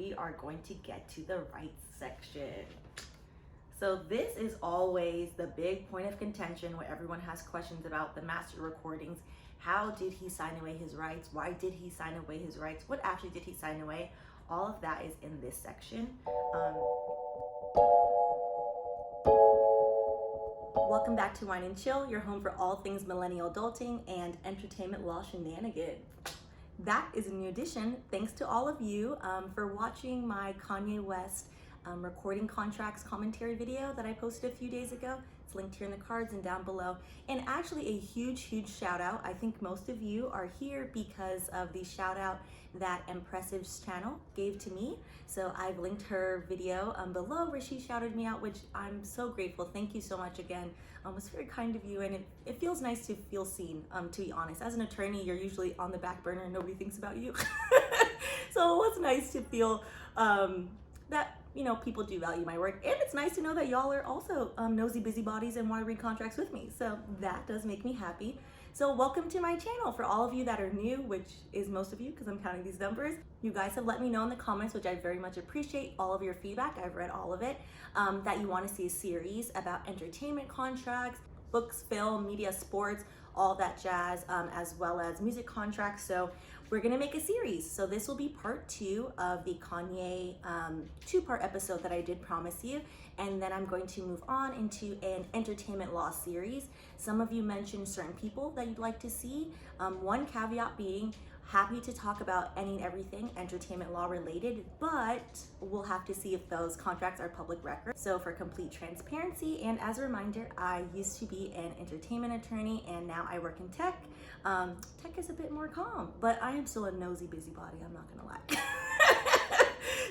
we are going to get to the rights section. So this is always the big point of contention where everyone has questions about the master recordings. How did he sign away his rights? Why did he sign away his rights? What actually did he sign away? All of that is in this section. Welcome back to Wine and Chill, your home for all things millennial adulting and entertainment law shenanigans. That is a new addition. Thanks to all of you for watching my Kanye West recording contracts commentary video that I posted a few days ago. It's linked here in the cards and down below. And actually a huge shout out. I think most of you are here because of the shout out that Empressive's channel gave to me. So I've linked her video below where she shouted me out, which I'm so grateful. Thank you so much again. It's very kind of you, and it feels nice to feel seen, to be honest. As an attorney, you're usually on the back burner and nobody thinks about you. So it was nice to feel that, you know, people do value my work, and it's nice to know that y'all are also nosy busybodies and want to read contracts with me. So that does make me happy. So welcome to my channel. For all of you that are new, which is most of you because I'm counting these numbers, you guys have let me know in the comments, which I very much appreciate all of your feedback. I've read all of it, that you want to see a series about entertainment contracts, books, film, media, sports, all that jazz, as well as music contracts. So we're gonna make a series. So this will be part 2 of the Kanye 2-part episode that I did promise you. And then I'm going to move on into an entertainment law series. Some of you mentioned certain people that you'd like to see. One caveat being, happy to talk about any and everything entertainment law related, but we'll have to see if those contracts are public record. So for complete transparency, and as a reminder, I used to be an entertainment attorney and now I work in tech. Tech is a bit more calm, but I am still a nosy busybody, I'm not gonna lie.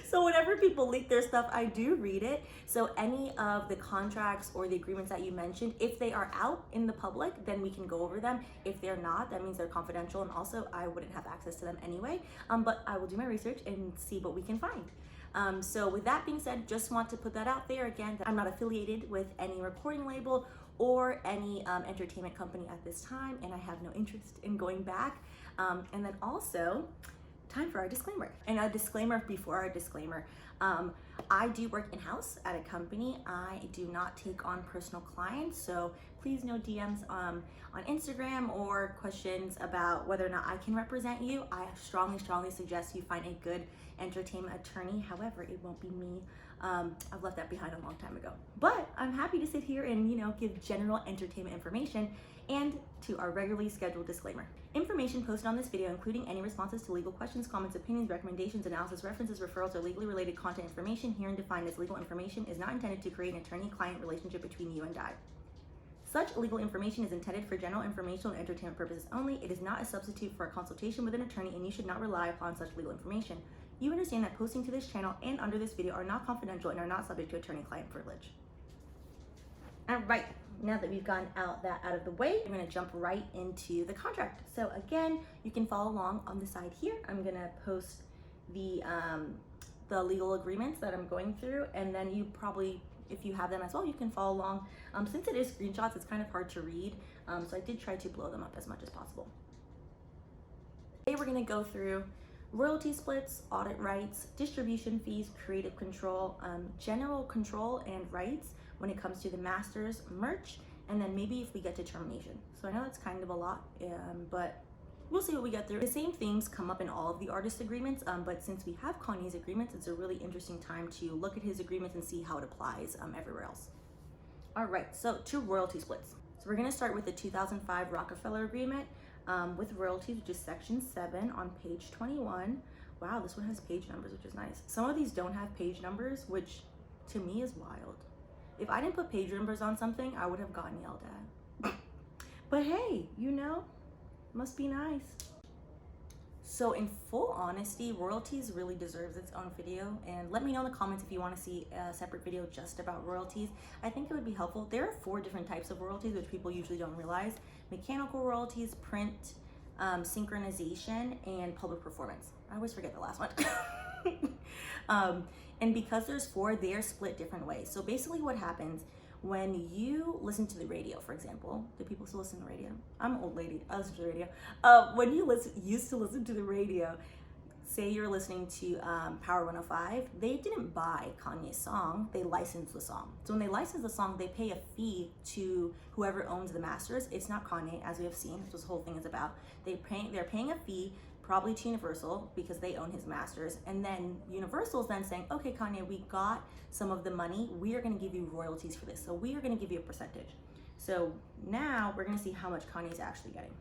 So whenever people leak their stuff, I do read it. So any of the contracts or the agreements that you mentioned, if they are out in the public, then we can go over them. If they're not, that means they're confidential, and also I wouldn't have access to them anyway. But I will do my research and see what we can find. So with that being said, just want to put that out there again, that I'm not affiliated with any recording label or any entertainment company at this time, and I have no interest in going back. And then also, time for our disclaimer. And a disclaimer before our disclaimer. I do work in-house at a company. I do not take on personal clients, so please no DMs on Instagram or questions about whether or not I can represent you. I strongly suggest you find a good entertainment attorney. However, it won't be me. I've left that behind a long time ago. But I'm happy to sit here and, you know, give general entertainment information. And to our regularly scheduled disclaimer. Information posted on this video, including any responses to legal questions, comments, opinions, recommendations, analysis, references, referrals, or legally related content information herein defined as legal information, is not intended to create an attorney-client relationship between you and I. Such legal information is intended for general informational and entertainment purposes only. It is not a substitute for a consultation with an attorney, and you should not rely upon such legal information. You understand that posting to this channel and under this video are not confidential and are not subject to attorney-client privilege. All right, now that we've gotten that out of the way, I'm gonna jump right into the contract. So again, you can follow along on the side here. I'm gonna post the legal agreements that I'm going through, and then you probably, if you have them as well, you can follow along. Since it is screenshots, it's kind of hard to read, so I did try to blow them up as much as possible. Today we're gonna go through royalty splits, audit rights, distribution fees, creative control, general control and rights when it comes to the master's merch, and then maybe if we get to termination. So I know that's kind of a lot, but we'll see what we get through. The same themes come up in all of the artist agreements, but since we have Kanye's agreements, it's a really interesting time to look at his agreements and see how it applies everywhere else. All right, so to royalty splits. So we're gonna start with the 2005 Rockefeller Agreement with royalties, which is section 7 on page 21. Wow, this one has page numbers, which is nice. Some of these don't have page numbers, which to me is wild. If I didn't put page numbers on something, I would have gotten yelled at. But hey, you know, must be nice. So in full honesty, royalties really deserves its own video, and let me know in the comments if you want to see a separate video just about royalties. I think it would be helpful. There are 4 different types of royalties, which people usually don't realize: mechanical royalties, print, synchronization, and public performance. I always forget the last one. And because there's 4, they are split different ways. So basically what happens when you listen to the radio, for example, do people still listen to the radio? I'm an old lady, I listen to the radio. When you used to listen to the radio, say you're listening to Power 105, they didn't buy Kanye's song, they licensed the song. So when they license the song, they pay a fee to whoever owns the masters. It's not Kanye, as we have seen, that's what this whole thing is about. They're paying a fee, probably to Universal, because they own his masters. And then Universal's then saying, okay, Kanye, we got some of the money, we are gonna give you royalties for this. So we are gonna give you a percentage. So now we're gonna see how much Kanye's actually getting.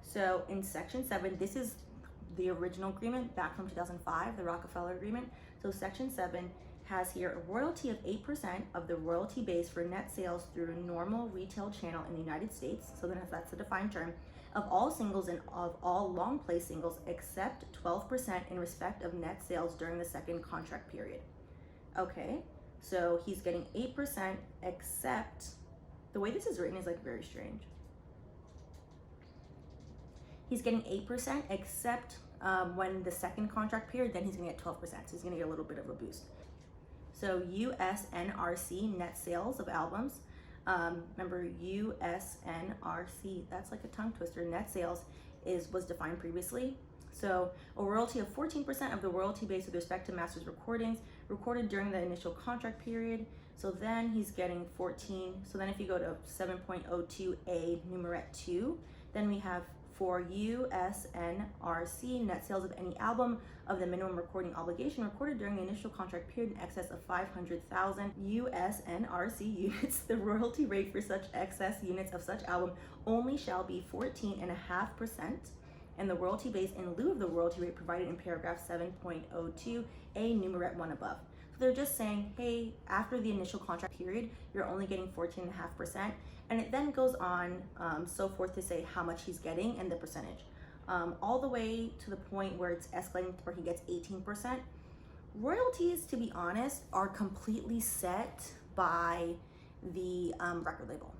So in section 7, this is the original agreement back from 2005, the Rockefeller Agreement. So section 7 has here a royalty of 8% of the royalty base for net sales through a normal retail channel in the United States. So then that's a defined term, of all singles and of all long play singles, except 12% in respect of net sales during the second contract period. Okay, so he's getting 8% except, the way this is written is like very strange. He's getting 8% except when the second contract period, then he's gonna get 12%. So he's gonna get a little bit of a boost. So USNRC net sales of albums. Remember USNRC, that's like a tongue twister. Net sales was defined previously. So a royalty of 14% of the royalty base with respect to masters recordings recorded during the initial contract period. So then he's getting 14. So then if you go to 7.02A numerat 2, then we have for USNRC net sales of any album of the minimum recording obligation recorded during the initial contract period in excess of 500,000 USNRC units, the royalty rate for such excess units of such album only shall be 14.5%, and the royalty base in lieu of the royalty rate provided in paragraph 7.02A numerat 1 above. So they're just saying, hey, after the initial contract period, you're only getting 14.5%. And it then goes on so forth to say how much he's getting and the percentage. All the way to the point where it's escalating to where he gets 18%. Royalties, to be honest, are completely set by the record label.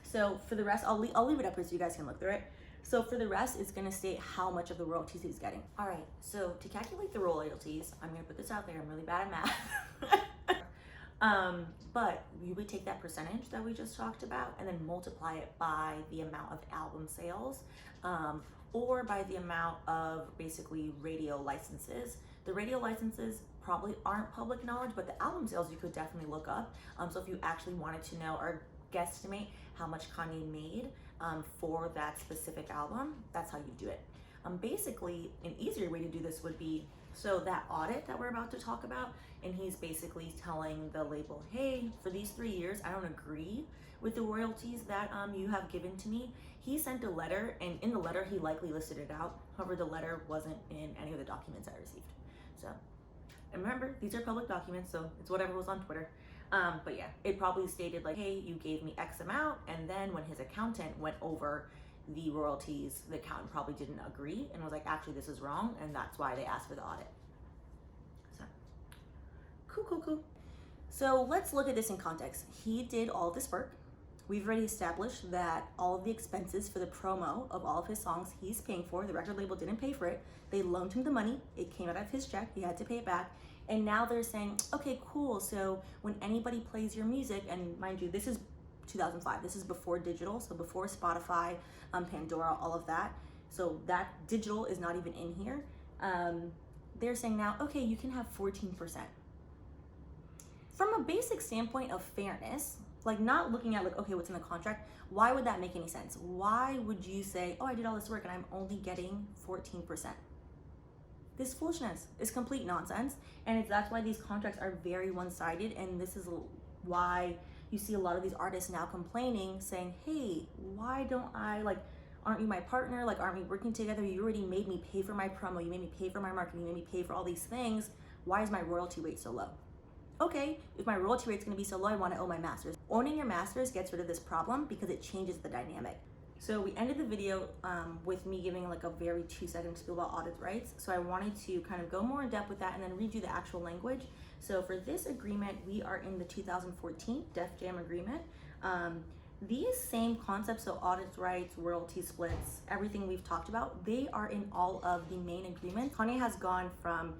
So for the rest, I'll leave it up here so you guys can look through it. So for the rest, it's gonna state how much of the royalties he's getting. All right, so to calculate the royalties, I'm gonna put this out there, I'm really bad at math. But we would take that percentage that we just talked about and then multiply it by the amount of album sales, or by the amount of basically radio licenses. The radio licenses probably aren't public knowledge, but the album sales you could definitely look up. So if you actually wanted to know or guesstimate how much Kanye made for that specific album, that's how you do it. Basically, an easier way to do this would be, so that audit that we're about to talk about, and he's basically telling the label, hey, for these 3 years, I don't agree with the royalties that you have given to me. He sent a letter, and in the letter, he likely listed it out. However, the letter wasn't in any of the documents I received. So, and remember, these are public documents, so it's whatever was on Twitter. But yeah, it probably stated like, hey, you gave me X amount, and then when his accountant went over the royalties, the accountant probably didn't agree and was like, actually, this is wrong, and that's why they asked for the audit. So, cool. So let's look at this in context. He did all this work. We've already established that all of the expenses for the promo of all of his songs he's paying for. The record label didn't pay for it. They loaned him the money. It came out of his check. He had to pay it back. And now they're saying, okay, cool. So when anybody plays your music, and mind you, this is 2005. This is before digital, so before Spotify, Pandora, all of that. So that digital is not even in here. They're saying now, okay, you can have 14%. From a basic standpoint of fairness, like not looking at like, okay, what's in the contract, why would that make any sense? Why would you say, oh, I did all this work and I'm only getting 14%? This foolishness is complete nonsense. And that's why these contracts are very one-sided. And this is why you see a lot of these artists now complaining, saying, hey, why don't I, like, aren't you my partner? Like, aren't we working together? You already made me pay for my promo. You made me pay for my marketing. You made me pay for all these things. Why is my royalty rate so low? Okay, if my royalty rate's gonna be so low, I wanna own my masters. Owning your masters gets rid of this problem because it changes the dynamic. So we ended the video with me giving like a very 2-second spiel about audit rights. So I wanted to kind of go more in depth with that and then read you the actual language. So for this agreement, we are in the 2014 Def Jam agreement. These same concepts, so audit rights, royalty splits, everything we've talked about, they are in all of the main agreements. Kanye has gone from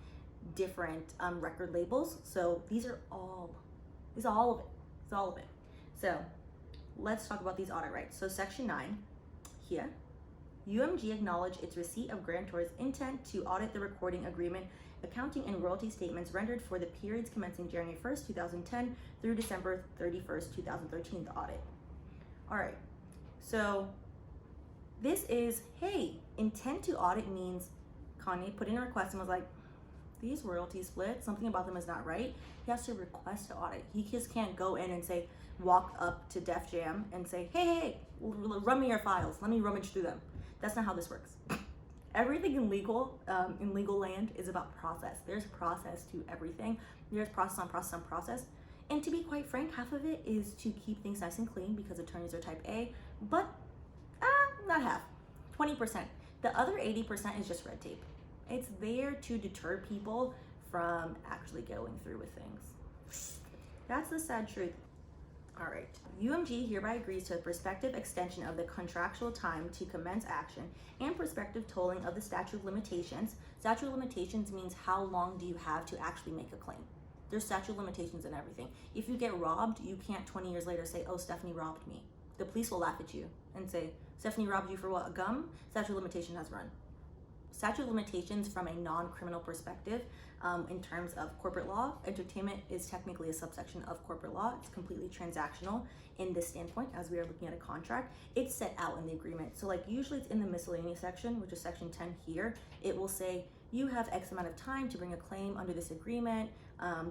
different record labels. So these are all of it. It's all of it. So let's talk about these audit rights. So section 9 here, UMG acknowledged its receipt of Grantor's intent to audit the recording agreement, accounting, and royalty statements rendered for the periods commencing January 1st, 2010 through December 31st, 2013, the audit. All right, so this is, hey, intent to audit means Kanye put in a request and was like, these royalties split, something about them is not right. He has to request to audit. He just can't go in and say, walk up to Def Jam and say, hey, run me your files. Let me rummage through them. That's not how this works. Everything in legal land is about process. There's process to everything. There's process on process on process. And to be quite frank, half of it is to keep things nice and clean because attorneys are type A, but not half, 20%. The other 80% is just red tape. It's there to deter people from actually going through with things. That's the sad truth. All right, UMG hereby agrees to a prospective extension of the contractual time to commence action and prospective tolling of the statute of limitations. Statute of limitations means how long do you have to actually make a claim. There's statute of limitations and everything. If you get robbed, you can't 20 years later say, oh, Stephanie robbed me. The police will laugh at you and say, Stephanie robbed you for what, a gum? Statute of limitation has run. Statute of limitations from a non-criminal perspective, in terms of corporate law, entertainment is technically a subsection of corporate law. It's completely transactional in this standpoint as we are looking at a contract. It's set out in the agreement. So like usually it's in the miscellaneous section, which is section 10 here. It will say you have X amount of time to bring a claim under this agreement.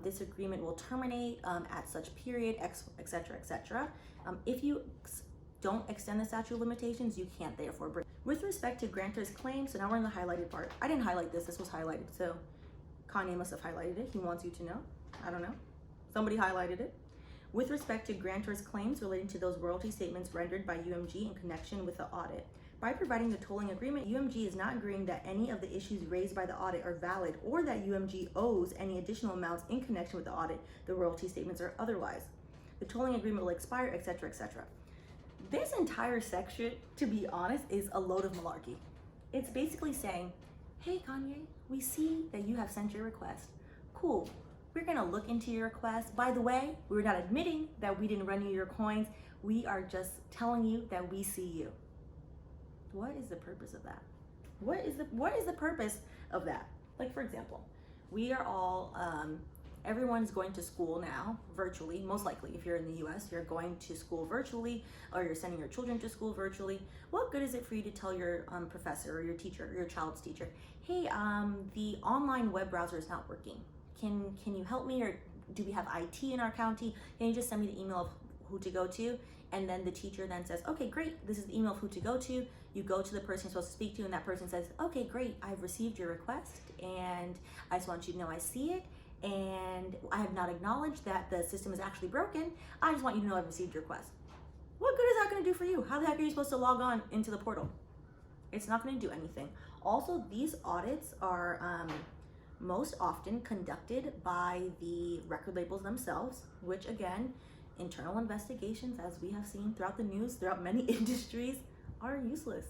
This agreement will terminate at such period, X, et cetera, et cetera. If you don't extend the statute of limitations, you can't therefore bring. With respect to Grantor's claim, so now we're in the highlighted part. I didn't highlight this was highlighted, so Kanye must have highlighted it. He wants you to know. I don't know. Somebody highlighted it. With respect to Grantor's claims relating to those royalty statements rendered by UMG in connection with the audit. By providing the tolling agreement, UMG is not agreeing that any of the issues raised by the audit are valid or that UMG owes any additional amounts in connection with the audit, the royalty statements, or otherwise. The tolling agreement will expire, etc., etc. This entire section, to be honest, is a load of malarkey. It's basically saying, hey Kanye, we see that you have sent your request. Cool, we're gonna look into your request. By the way, we're not admitting that we didn't run you your coins. We are just telling you that we see you. What is the purpose of that? What is the purpose of that? Like, for example, we are all, everyone's going to school now virtually. Most likely, if you're in the US, you're going to school virtually, or you're sending your children to school virtually. What good is it for you to tell your professor or your teacher or your child's teacher, hey, the online web browser is not working. Can you help me? Or do we have IT in our county? Can you just send me the email of who to go to? And then the teacher then says, okay, great, this is the email of who to go to. You go to the person you're supposed to speak to, and that person says, okay, great, I've received your request, and I just want you to know I see it, and I have not acknowledged that the system is actually broken. I just want you to know I've received your request. What good is that gonna do for you? How the heck are you supposed to log on into the portal? It's not gonna do anything. Also, these audits are most often conducted by the record labels themselves, which again, internal investigations, as we have seen throughout the news, throughout many industries, are useless.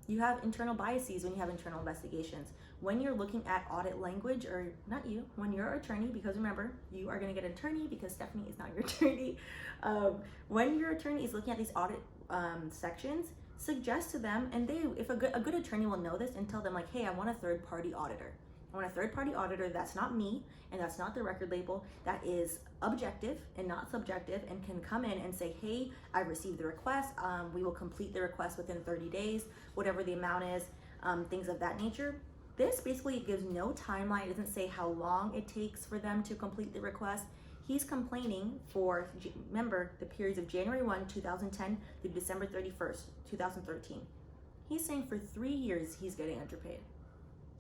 You have internal biases when you have internal investigations. When you're looking at audit language, or not you, when you're an attorney, because remember, you are gonna get an attorney because Stephanie is not your attorney. When your attorney is looking at these audit sections, suggest to them, and if a good attorney will know this, and tell them like, hey, I want a third-party auditor. I want a third-party auditor that's not me, and that's not the record label, that is objective and not subjective, and can come in and say, hey, I received the request, we will complete the request within 30 days, whatever the amount is, things of that nature. This basically gives no timeline. It doesn't say how long it takes for them to complete the request. He's complaining for, remember, the periods of January 1, 2010 through December 31st, 2013. He's saying for 3 years he's getting underpaid.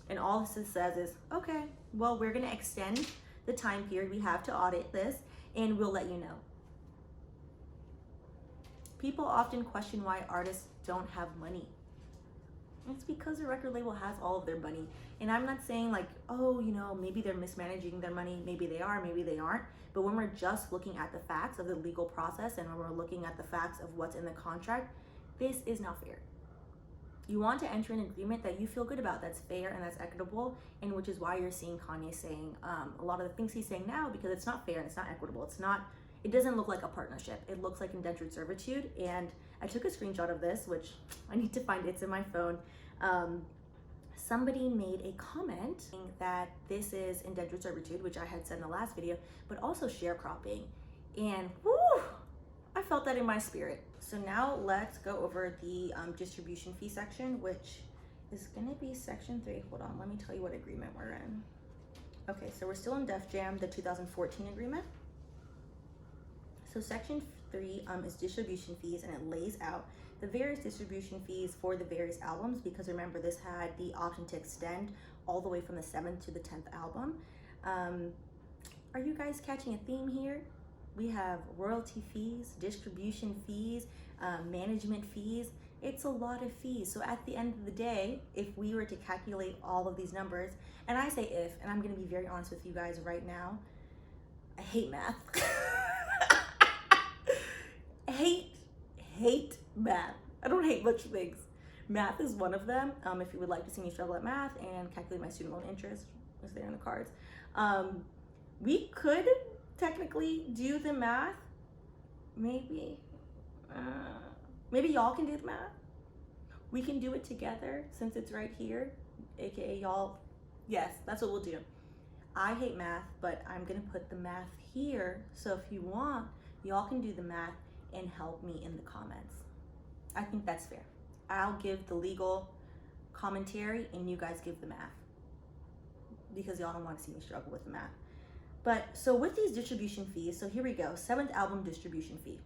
And all this says is, okay, well, we're gonna extend the time period we have to audit this, and we'll let you know. People often question why artists don't have money. It's because the record label has all of their money. And I'm not saying like, oh, you know, maybe they're mismanaging their money. Maybe they are, maybe they aren't. But when we're just looking at the facts of the legal process, and when we're looking at the facts of what's in the contract, this is not fair. You want to enter an agreement that you feel good about, that's fair and that's equitable, and which is why you're seeing Kanye saying a lot of the things he's saying now, because it's not fair and it's not equitable. it doesn't look like a partnership. It looks like indentured servitude. And I took a screenshot of this, which I need to find, it's in my phone. Somebody made a comment saying that this is indentured servitude, which I had said in the last video, but also sharecropping. And whoo, I felt that in my spirit. So now let's go over the distribution fee section, which is gonna be section 3. Hold on, let me tell you what agreement we're in. Okay, so we're still in Def Jam, the 2014 agreement. So section 3 is distribution fees, and it lays out the various distribution fees for the various albums, because remember, this had the option to extend all the way from the 7th to the 10th album. Are you guys catching a theme here? We have royalty fees, distribution fees, management fees. It's a lot of fees. So at the end of the day, if we were to calculate all of these numbers, and I say if, and I'm gonna be very honest with you guys right now, I hate math. hate math. I don't hate much things. Math is one of them. If you would like to see me struggle at math and calculate my student loan interest, it's there in the cards. We could technically do the math. Maybe y'all can do the math. We can do it together since it's right here, aka y'all. Yes, that's what we'll do. I hate math, but I'm gonna put the math here, so if you want, y'all can do the math and help me in the comments. I think that's fair. I'll give the legal commentary and you guys give the math, because y'all don't want to see me struggle with the math. But so with these distribution fees, so here we go, 7th album distribution fee.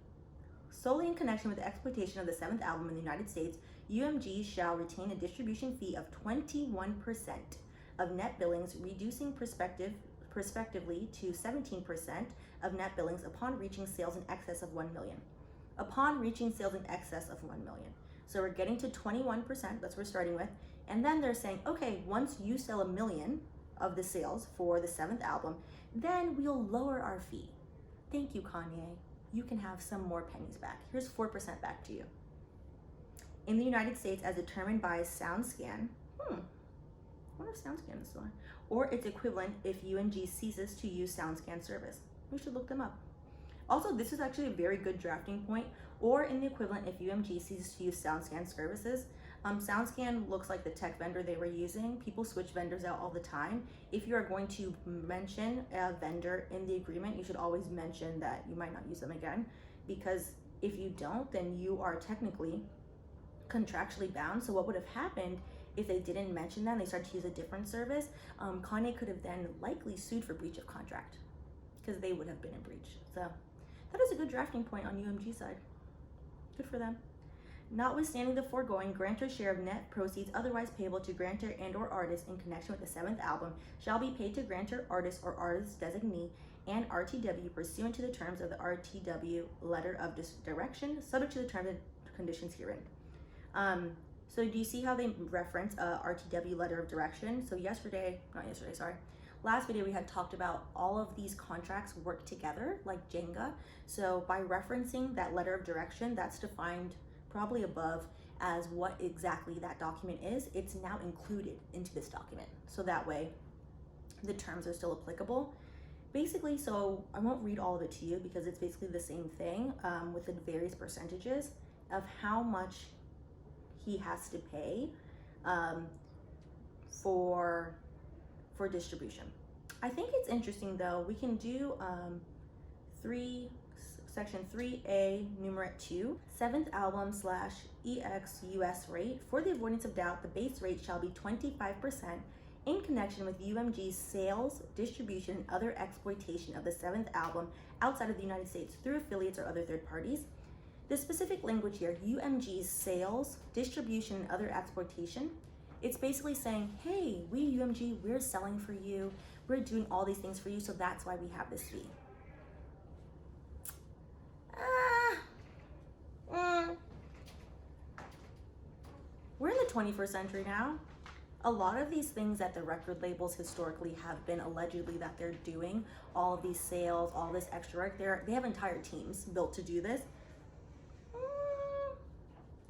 Solely in connection with the exploitation of the 7th album in the United States, UMG shall retain a distribution fee of 21% of net billings, reducing prospectively to 17% of net billings upon reaching sales in excess of 1 million. Upon reaching sales in excess of 1 million. So we're getting to 21%, that's what we're starting with. And then they're saying, okay, once you sell 1 million of the sales for the 7th album, then we'll lower our fee. Thank you, Kanye. You can have some more pennies back. Here's 4% back to you. In the United States, as determined by SoundScan, I wonder if SoundScan is still on, or its equivalent if UMG ceases to use SoundScan service. We should look them up. Also, this is actually a very good drafting point, or in the equivalent if UMG ceases to use SoundScan services. SoundScan looks like the tech vendor they were using. People switch vendors out all the time. If you are going to mention a vendor in the agreement, you should always mention that you might not use them again, because if you don't, then you are technically contractually bound. So what would have happened if they didn't mention that and they started to use a different service? Kanye could have then likely sued for breach of contract, because they would have been in breach. So that is a good drafting point on UMG side. Good for them. Notwithstanding the foregoing, Grantor's share of net proceeds otherwise payable to Grantor and or artist in connection with the 7th album shall be paid to Grantor, artist, or artist designee and RTW pursuant to the terms of the RTW letter of direction, subject to the terms and conditions herein. So do you see how they reference RTW letter of direction? So last video we had talked about all of these contracts work together like Jenga. So by referencing that letter of direction, that's defined probably above as what exactly that document is. It's now included into this document. So that way the terms are still applicable. Basically, so I won't read all of it to you because it's basically the same thing with the various percentages of how much he has to pay for distribution. I think it's interesting though, we can do section 3A, numerat 2, 7th album / EX US rate. For the avoidance of doubt, the base rate shall be 25% in connection with UMG's sales, distribution, and other exploitation of the 7th album outside of the United States through affiliates or other third parties. The specific language here, UMG's sales, distribution, and other exploitation, it's basically saying, hey, we UMG, we're selling for you, we're doing all these things for you, so that's why we have this fee. We're in the 21st century now. A lot of these things that the record labels historically have been allegedly that they're doing, all of these sales, all this extra work, they have entire teams built to do this.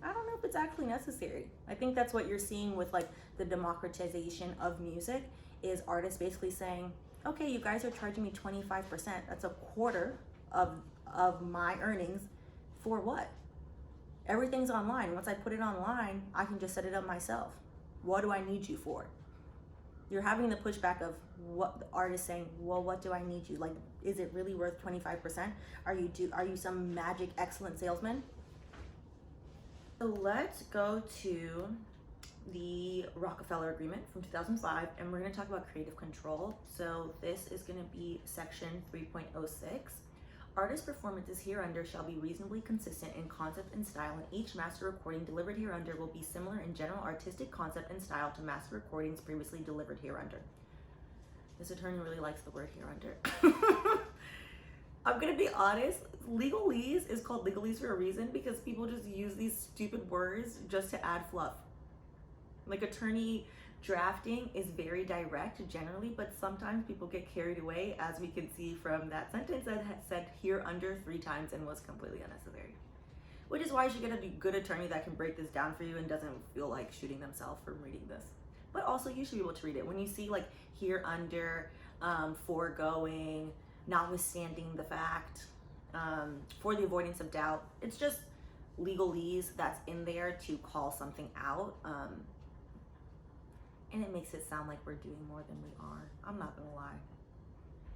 I don't know if it's actually necessary. I think that's what you're seeing with like the democratization of music, is artists basically saying, okay, you guys are charging me 25%. That's a quarter of my earnings for what? Everything's online. Once I put it online, I can just set it up myself. What do I need you for? You're having the pushback of what the artist saying, well, what do I need you? Like, is it really worth 25%? Are you some magic excellent salesman? So let's go to the Rockefeller Agreement from 2005, and we're going to talk about creative control. So this is going to be section 3.06. Artist performances hereunder shall be reasonably consistent in concept and style, and each master recording delivered hereunder will be similar in general artistic concept and style to master recordings previously delivered hereunder. This attorney really likes the word hereunder. I'm gonna be honest, legalese is called legalese for a reason, because people just use these stupid words just to add fluff. Like, attorney drafting is very direct generally, but sometimes people get carried away, as we can see from that sentence that had said hereunder 3 times and was completely unnecessary. Which is why you should get a good attorney that can break this down for you and doesn't feel like shooting themselves from reading this. But also, you should be able to read it. When you see like hereunder, foregoing, notwithstanding the fact, for the avoidance of doubt, it's just legalese that's in there to call something out. And it makes it sound like we're doing more than we are. I'm not gonna lie.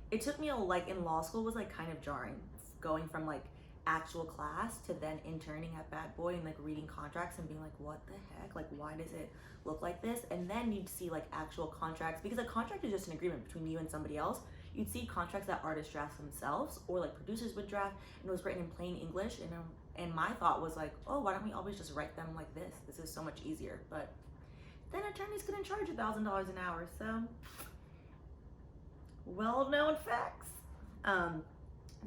It took me like in law school was like kind of jarring, going from like actual class to then interning at Bad Boy and like reading contracts and being like, what the heck? Like, why does it look like this? And then you'd see like actual contracts, because a contract is just an agreement between you and somebody else. You'd see contracts that artists draft themselves or like producers would draft, and it was written in plain English. And my thought was like, oh, why don't we always just write them like this? This is so much easier. But then attorneys couldn't charge $1,000 an hour. So, well-known facts.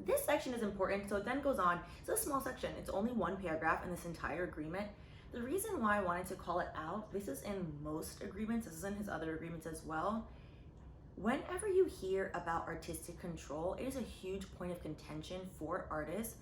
This section is important, so it then goes on. It's a small section. It's only 1 paragraph in this entire agreement. The reason why I wanted to call it out, this is in most agreements, this is in his other agreements as well. Whenever you hear about artistic control, it is a huge point of contention for artists.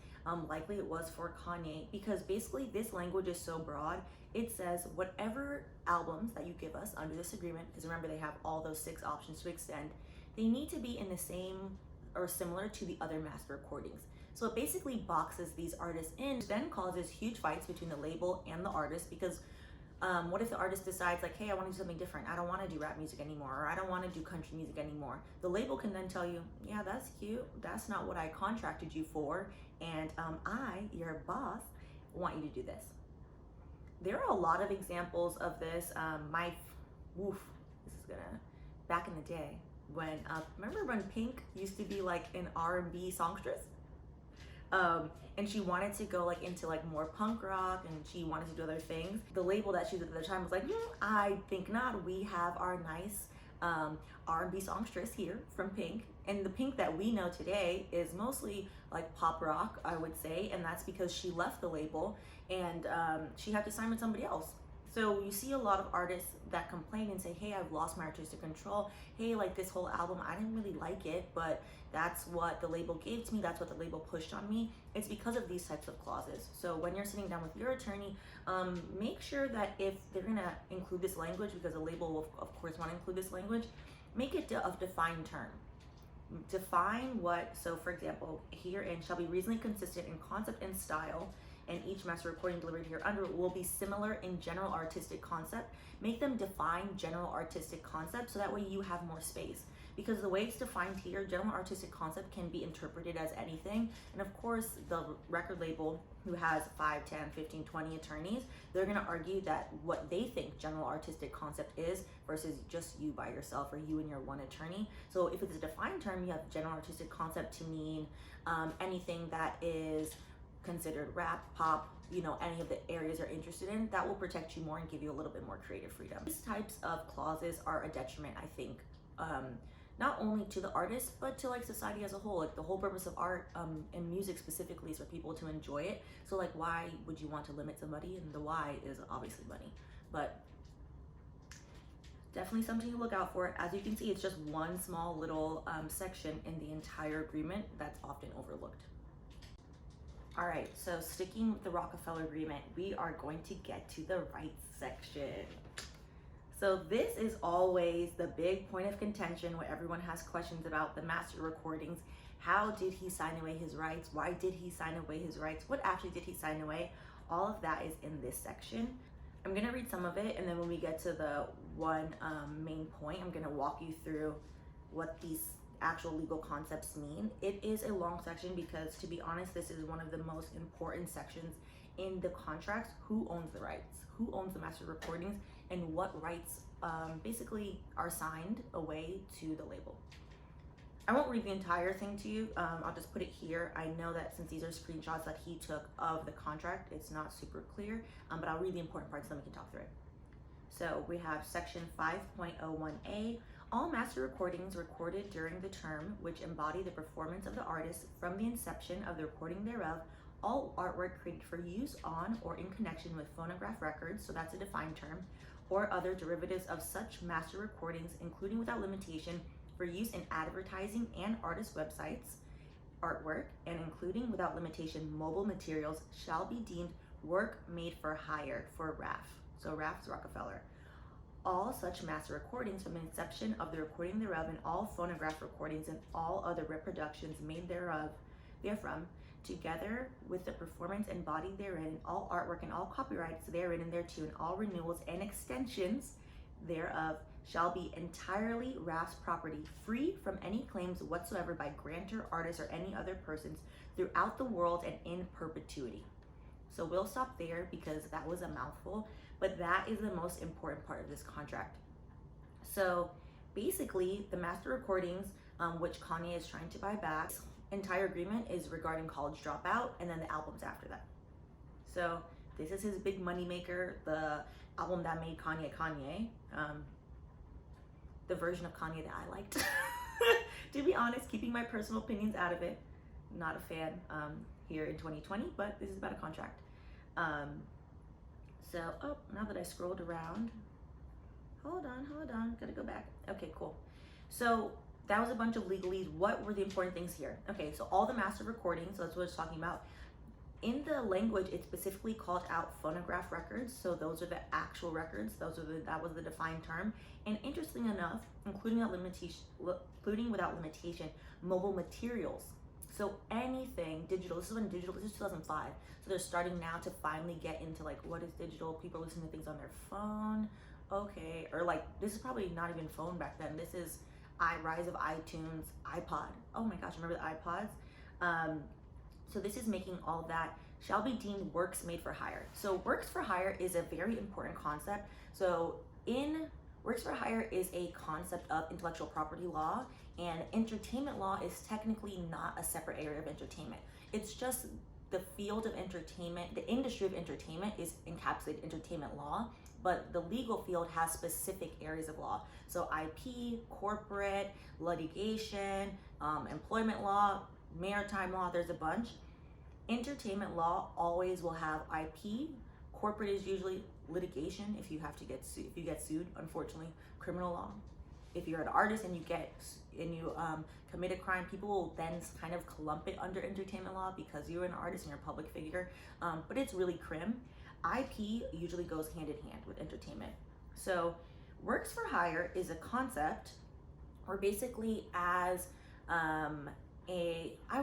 Likely it was for Kanye, because basically this language is so broad. It says whatever albums that you give us under this agreement, because remember they have all those 6 options to extend, they need to be in the same or similar to the other master recordings. So it basically boxes these artists in, then causes huge fights between the label and the artist, because what if the artist decides like, hey, I want to do something different. I don't want to do rap music anymore, or I don't want to do country music anymore. The label can then tell you, yeah, that's cute. That's not what I contracted you for. And I, your boss, want you to do this. There are a lot of examples of this. This is gonna, back in the day, when, remember when Pink used to be like an R&B songstress? And she wanted to go like into like more punk rock, and she wanted to do other things. The label that she was at the time was like, I think not. We have our nice R&B songstress here from Pink, and the Pink that we know today is mostly like pop rock, I would say, and that's because she left the label and she had to sign with somebody else. So you see a lot of artists that complain and say, hey, I've lost my artistic control. Hey, like this whole album, I didn't really like it, but that's what the label gave to me. That's what the label pushed on me. It's because of these types of clauses. So when you're sitting down with your attorney, make sure that if they're gonna include this language, because the label will of course want to include this language, make it a defined term. Define what, so for example, herein shall be reasonably consistent in concept and style, and each master recording delivered here under will be similar in general artistic concept. Make them define general artistic concept, so that way you have more space. Because the way it's defined here, general artistic concept can be interpreted as anything. And of course, the record label, who has 5, 10, 15, 20 attorneys, they're gonna argue that what they think general artistic concept is versus just you by yourself or you and your one attorney. So if it's a defined term, you have general artistic concept to mean anything that is considered rap, pop, any of the areas you're interested in. That will protect you more and give you a little bit more creative freedom. These types of clauses are a detriment, I think, not only to the artist, but to like society as a whole. Like the whole purpose of art and music specifically is for people to enjoy it. So like, why would you want to limit somebody? And the why is obviously money. But definitely something to look out for. As you can see, it's just one small little section in the entire agreement that's often overlooked. All right, so sticking with the Rockefeller Agreement, we are going to get to the rights section. So this is always the big point of contention where everyone has questions about the master recordings. How did he sign away his rights? Why did he sign away his rights? What actually did he sign away? All of that is in this section. I'm gonna read some of it, and then when we get to the one main point, I'm gonna walk you through what these actual legal concepts mean. It is a long section because, to be honest, this is one of the most important sections in the contracts. Who owns the rights? Who owns the master recordings? And what rights basically are signed away to the label. I won't read the entire thing to you. I'll just put it here. I know that since these are screenshots that he took of the contract, it's not super clear, but I'll read the important parts so we can talk through it. So we have section 5.01a. All master recordings recorded during the term which embody the performance of the artist from the inception of the recording thereof, all artwork created for use on or in connection with phonograph records, so that's a defined term, or other derivatives of such master recordings, including without limitation for use in advertising and artist websites, artwork, and including without limitation mobile materials, shall be deemed work made for hire for RAF. So RAF is Rockefeller. All such master recordings from the inception of the recording thereof, and all phonograph recordings and all other reproductions made therefrom, together with the performance embodied therein, all artwork and all copyrights therein and thereto, and all renewals and extensions thereof, shall be entirely RAF's property, free from any claims whatsoever by grantor, artist, or any other persons throughout the world and in perpetuity. So we'll stop there because that was a mouthful, but that is the most important part of this contract. So basically, the master recordings, which Kanye is trying to buy back, entire agreement is regarding College Dropout and then the albums after that. So this is his big money maker, the album that made Kanye, the version of Kanye that I liked. To be honest, keeping my personal opinions out of it, not a fan here in 2020, but this is about a contract. Now that I scrolled around, hold on, gotta go back. Okay, cool. So that was a bunch of legalese. What were the important things here? Okay, so all the master recordings, that's what it's talking about. In the language, it specifically called out phonograph records. So those are the actual records. That was the defined term. And interestingly enough, including without limitation, mobile materials. So anything digital. This is 2005. So they're starting now to finally get into like, what is digital? People are listening to things on their phone. Okay, or like, this is probably not even phone back then. This is rise of iTunes, iPod. Oh my gosh, remember the iPods? So this is making all of that shall be deemed works made for hire. So works for hire is a very important concept. So works for hire is a concept of intellectual property law, and entertainment law is technically not a separate area of entertainment. It's just the field of entertainment, the industry of entertainment is encapsulated entertainment law, but the legal field has specific areas of law. So IP, corporate, litigation, employment law, maritime law, there's a bunch. Entertainment law always will have IP. Corporate is usually litigation if you have to get sued. If you get sued, unfortunately, criminal law. If you're an artist and you commit a crime, people will then kind of clump it under entertainment law because you're an artist and you're a public figure. But it's really crim. IP usually goes hand in hand with entertainment. So works for hire is a concept, or basically as I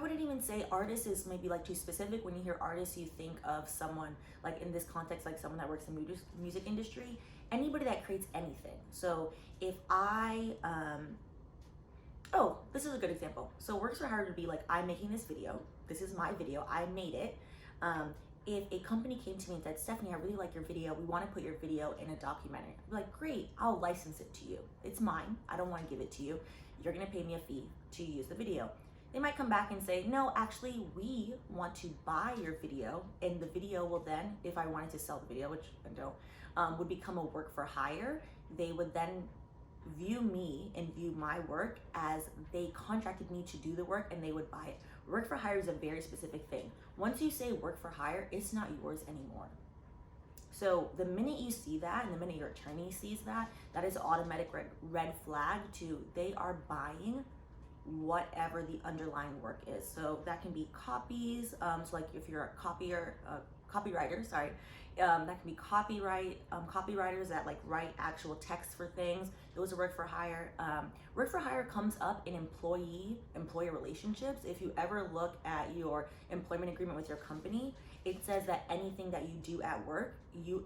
wouldn't even say artist is maybe like too specific. When you hear artist, you think of someone, like in this context, like someone that works in the music industry, anybody that creates anything. So if this is a good example. So works for hire would be like, I'm making this video. This is my video. I made it. If a company came to me and said, Stephanie, I really like your video. We want to put your video in a documentary. I'd be like, great, I'll license it to you. It's mine. I don't want to give it to you. You're going to pay me a fee to use the video. They might come back and say, no, actually, we want to buy your video. And the video will then, if I wanted to sell the video, which I don't, would become a work for hire. They would then view me and view my work as they contracted me to do the work and they would buy it. Work for hire is a very specific thing. Once you say work for hire, it's not yours anymore. So the minute you see that and the minute your attorney sees that, that is automatic red flag to they are buying whatever the underlying work is. So that can be copies. So like if you're a copywriters, sorry. That can be copywriters that like write actual text for things. Those are work for hire. Work for hire comes up in employee relationships. If you ever look at your employment agreement with your company, it says that anything that you do at work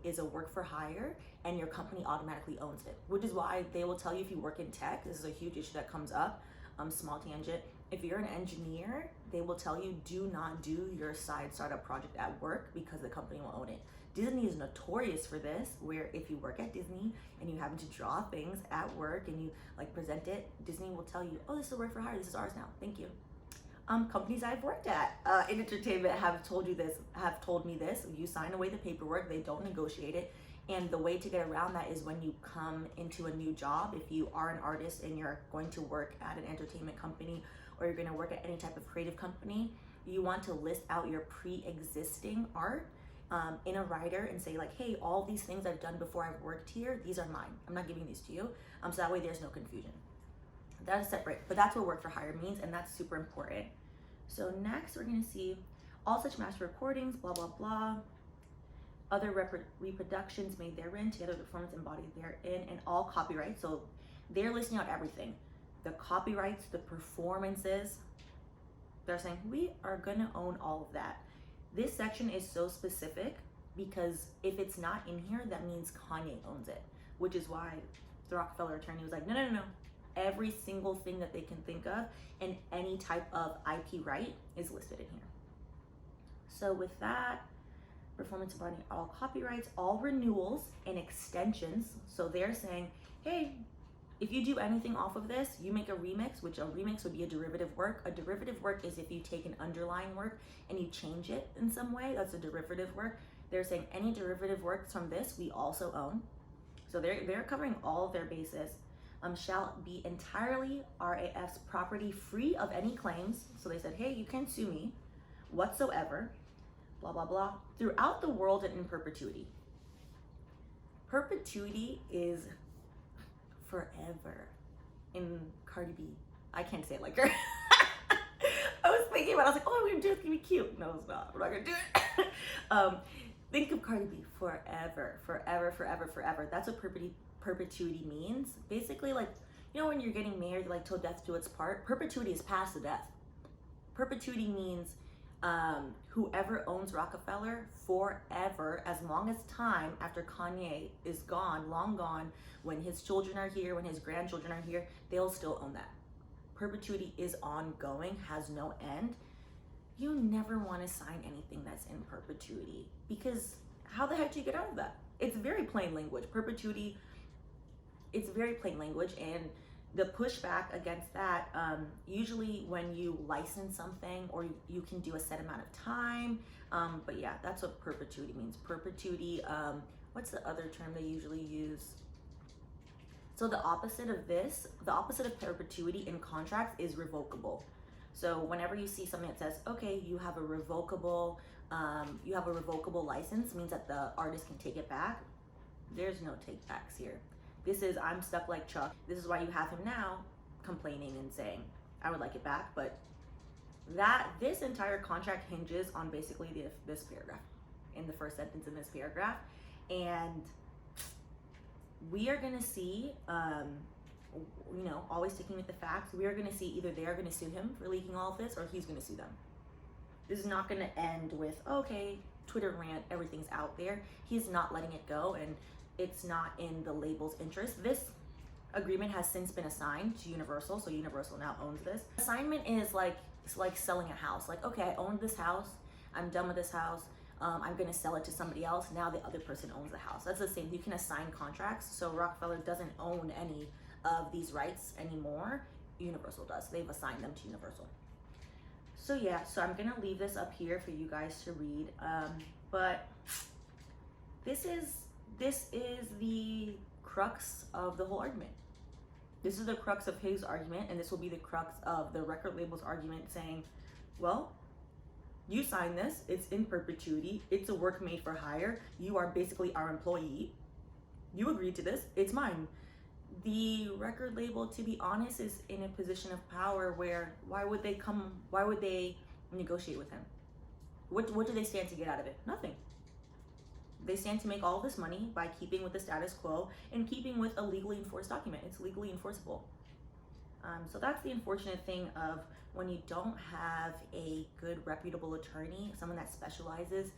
is a work for hire, and your company automatically owns it, which is why they will tell you if you work in tech. This is a huge issue that comes up. Small tangent. If you're an engineer, they will tell you do not do your side startup project at work because the company will own it. Disney is notorious for this, where if you work at Disney and you happen to draw things at work and you like present it, Disney will tell you, oh, this is a work for hire, this is ours now, thank you. Companies I've worked at in entertainment have told me this, you sign away the paperwork, they don't negotiate it. And the way to get around that is when you come into a new job, if you are an artist and you're going to work at an entertainment company or you're going to work at any type of creative company, you want to list out your pre-existing art in a writer and say like, hey, all these things I've done before I've worked here, these are mine. I'm not giving these to you. So that way there's no confusion. That is separate, but that's what work for hire means, and that's super important. So next we're going to see all such master recordings, blah, blah, blah. Other reproductions made therein, together with performance embodied therein, and all copyrights. So they're listing out everything. The copyrights, the performances. They're saying we are gonna own all of that. This section is so specific because if it's not in here, that means Kanye owns it, which is why the Rockefeller attorney was like, no. Every single thing that they can think of and any type of IP right is listed in here. So with that, performance embodying all copyrights, all renewals and extensions. So they're saying, hey, if you do anything off of this, you make a remix, which a remix would be a derivative work. A derivative work is if you take an underlying work and you change it in some way, that's a derivative work. They're saying any derivative works from this, we also own. So they're covering all of their bases. Shall be entirely RAF's property, free of any claims. So they said, hey, you can sue me whatsoever, blah, blah, blah, throughout the world and in perpetuity. Perpetuity is forever in Cardi B. I can't say it like her. I was thinking about it, I was like, oh, I'm gonna do it, it's gonna be cute. No, it's not, I'm not gonna do it. Think of Cardi B, forever, forever, forever, forever. That's what perpetuity means. Basically, like, you know when you're getting married, like till death do its part, perpetuity is past the death. Perpetuity means whoever owns Rockefeller forever, as long as time after Kanye is gone, long gone, when his children are here, when his grandchildren are here, they'll still own that. Perpetuity is ongoing, has no end. You never want to sign anything that's in perpetuity, because how the heck do you get out of that? It's very plain language. Perpetuity, it's very plain language, and the pushback against that, usually when you license something or you can do a set amount of time, but yeah, that's what perpetuity means. Perpetuity, what's the other term they usually use? So the opposite of this, the opposite of perpetuity in contracts is revocable. So whenever you see something that says, okay, you have a revocable license, means that the artist can take it back. There's no take backs here. This is, I'm stuck like Chuck. This is why you have him now complaining and saying, I would like it back. But this entire contract hinges on basically this paragraph, in the first sentence in this paragraph. And we are gonna see, always sticking with the facts, we are gonna see either they are gonna sue him for leaking all of this or he's gonna sue them. This is not gonna end with, okay, Twitter rant, everything's out there. He's not letting it go, and it's not in the label's interest. This agreement has since been assigned to Universal, so Universal now owns this. Assignment is like, it's like selling a house. Like, okay, I own this house, I'm done with this house, I'm gonna sell it to somebody else, now the other person owns the house. That's the same, you can assign contracts, so Rockefeller doesn't own any of these rights anymore, Universal does. They've assigned them to Universal. So yeah, so I'm gonna leave this up here for you guys to read, but this is the crux of the whole argument. This is the crux of his argument, and this will be the crux of the record label's argument, saying, well, you signed this, it's in perpetuity, it's a work made for hire, you are basically our employee, you agreed to this, it's mine. The record label, to be honest, is in a position of power where why would they negotiate with him? What do they stand to get out of it? Nothing. they stand to make all this money by keeping with the status quo and keeping with a legally enforced document. It's legally enforceable. So that's the unfortunate thing of when you don't have a good reputable attorney, someone that specializes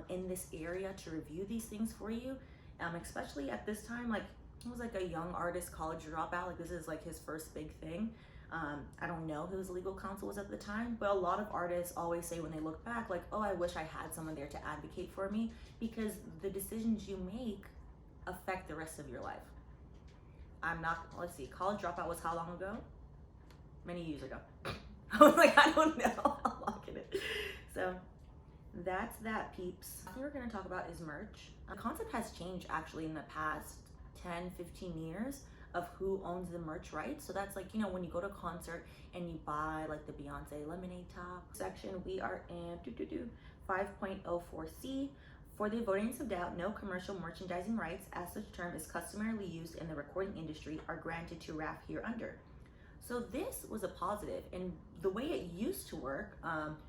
in this area to review these things for you, especially at this time. Like, he was like a young artist, college dropout. Like, this is like his first big thing. I don't know who his legal counsel was at the time, but a lot of artists always say when they look back, like, oh, I wish I had someone there to advocate for me, because the decisions you make affect the rest of your life. Let's see, college dropout was how long ago? Many years ago. I was like, I don't know how long it is. So that's that, peeps. The thing we're gonna talk about is merch. The concept has changed actually in the past 10, 15 years of who owns the merch rights. So that's like, you know, when you go to a concert and you buy like the Beyonce lemonade top section, we are in 5.04C. For the avoidance of doubt, no commercial merchandising rights, as such term is customarily used in the recording industry, are granted to RAF hereunder. So this was a positive, and the way it used to work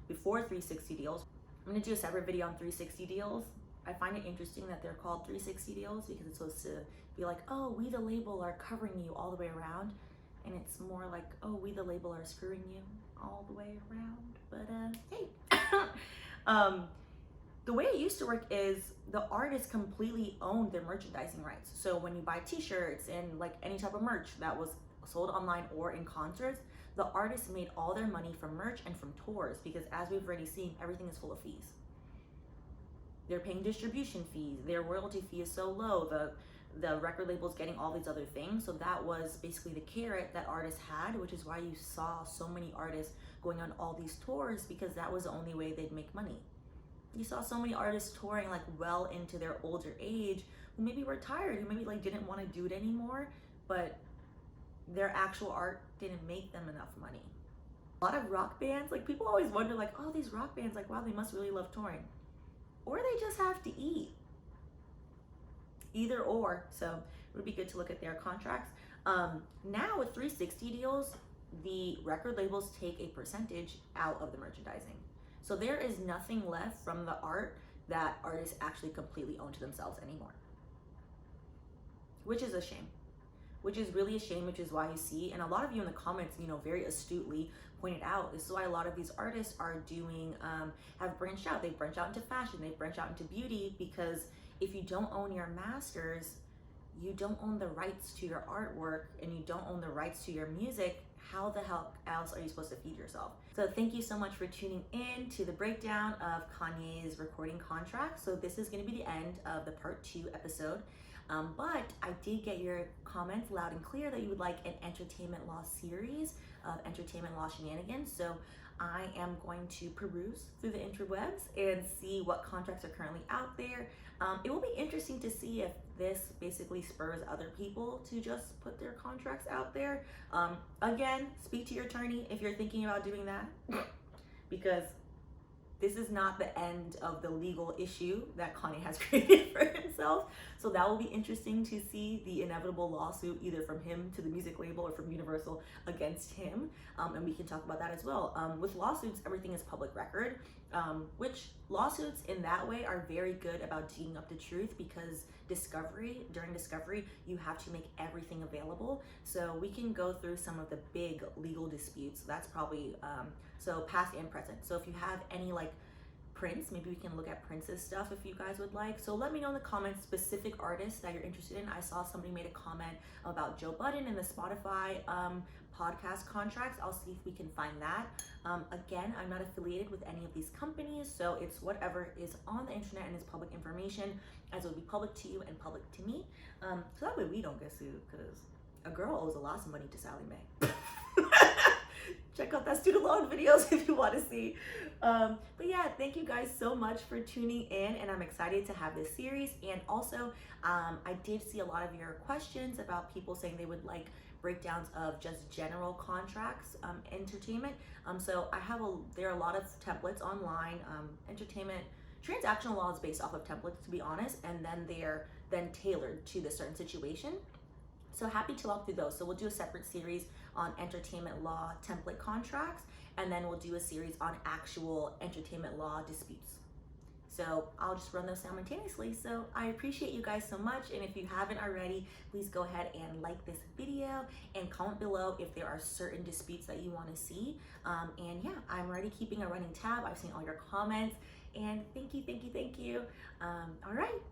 before 360 deals, I'm gonna do a separate video on 360 deals. I find it interesting that they're called 360 deals because it's supposed to be like, oh, we the label are covering you all the way around, and it's more like, oh, we the label are screwing you all the way around. But hey. The way it used to work is the artists completely owned their merchandising rights. So when you buy t-shirts and like any type of merch that was sold online or in concerts, the artists made all their money from merch and from tours, because as we've already seen, everything is full of fees. They're paying distribution fees, their royalty fee is so low, the record label's getting all these other things. So that was basically the carrot that artists had, which is why you saw so many artists going on all these tours, because that was the only way they'd make money. You saw so many artists touring like well into their older age, who maybe were tired, who maybe like didn't want to do it anymore, but their actual art didn't make them enough money. A lot of rock bands, like people always wonder like, oh, these rock bands, like, wow, they must really love touring. Or they just have to eat. Either or. So it would be good to look at their contracts. Now with 360 deals, the record labels take a percentage out of the merchandising. So there is nothing left from the art that artists actually completely own to themselves anymore. Which is a shame. Which is really a shame, which is why you see, and a lot of you in the comments, you know, very astutely pointed out, this is why a lot of these artists are doing, have branched out. They've branched out into fashion, they've branched out into beauty, because if you don't own your masters, you don't own the rights to your artwork, and you don't own the rights to your music, how the hell else are you supposed to feed yourself? So thank you so much for tuning in to the breakdown of Kanye's recording contract. So this is going to be the end of the part 2 episode. But I did get your comments loud and clear that you would like an entertainment law series of entertainment law shenanigans. So I am going to peruse through the interwebs and see what contracts are currently out there. It will be interesting to see if this basically spurs other people to just put their contracts out there. Again, speak to your attorney if you're thinking about doing that, because this is not the end of the legal issue that Kanye has created for himself. So that will be interesting to see the inevitable lawsuit either from him to the music label or from Universal against him. And we can talk about that as well. With lawsuits, everything is public record, which lawsuits in that way are very good about digging up the truth, because during discovery, you have to make everything available. So we can go through some of the big legal disputes. That's probably, so past and present. So if you have any like Prince, maybe we can look at Prince's stuff if you guys would like. So let me know in the comments specific artists that you're interested in. I saw somebody made a comment about Joe Budden and the Spotify podcast contracts. I'll see if we can find that. Again, I'm not affiliated with any of these companies, so it's whatever is on the internet and is public information, as it would be public to you and public to me. So that way we don't get sued, because a girl owes a lot of money to Sally Mae. Check out that student loan videos if you want to see. But yeah, thank you guys so much for tuning in, and I'm excited to have this series. And also, I did see a lot of your questions about people saying they would like breakdowns of just general contracts, entertainment. So there are a lot of templates online. Entertainment transactional law is based off of templates, to be honest, and then they're tailored to the certain situation. So happy to walk through those. So we'll do a separate series on entertainment law template contracts, and then we'll do a series on actual entertainment law disputes. So I'll just run those simultaneously. So I appreciate you guys so much. And if you haven't already, please go ahead and like this video and comment below if there are certain disputes that you want to see. And yeah, I'm already keeping a running tab. I've seen all your comments, and thank you. All right.